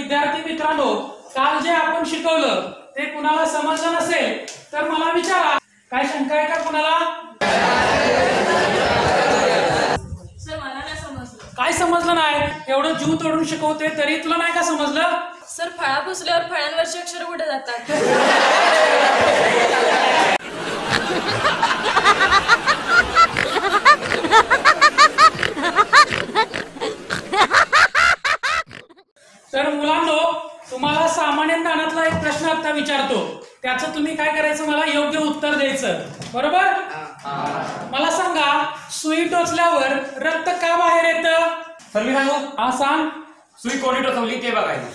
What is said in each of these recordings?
विद्यार्थी मित्रांनो, काल जे आपण शिकवलं ते कुणाला समजलं नसेल तर मला विचारा. काय शंका आहे का कुणाला? सर मला नाही समजलं. काय समजलं नाही? एवढं जीव तोडून शिकवते तरी तुला नाही का समजलं? सर फळा पुसल्यावर फळ्यांवरची अक्षर कुठे जातात? तर मुलांनो, तुम्हाला सामान्य ज्ञानातला एक प्रश्न आता विचारतो, त्याचं तुम्ही काय करायचं, मला योग्य उत्तर द्यायचं. बरोबर? मला सांगा, सुई टोचल्यावर रक्त का बाहेर येतं? सर मी सांगू? हा सांग. सुई कोणी टोचवली ते बघायचं.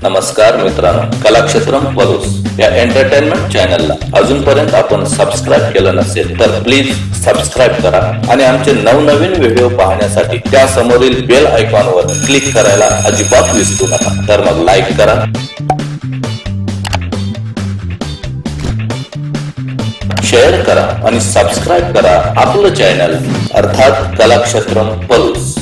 नमस्कार मित्रांनो, कलाक्षेत्रम पलूस या एंटरटेनमेंट चॅनलला अजूनपर्यंत आपण सबस्क्राईब केलं नसेल तर प्लीज सबस्क्राईब करा आणि आमचे नवनवीन व्हिडिओ पाहण्यासाठी त्या समोरील बेल आयकॉनवर क्लिक करायला अजिबात विसरू नका. तर मग लाईक करा, शेअर करा आणि सबस्क्राईब करा आपलं चॅनल अर्थात कलाक्षेत्रम पलूस.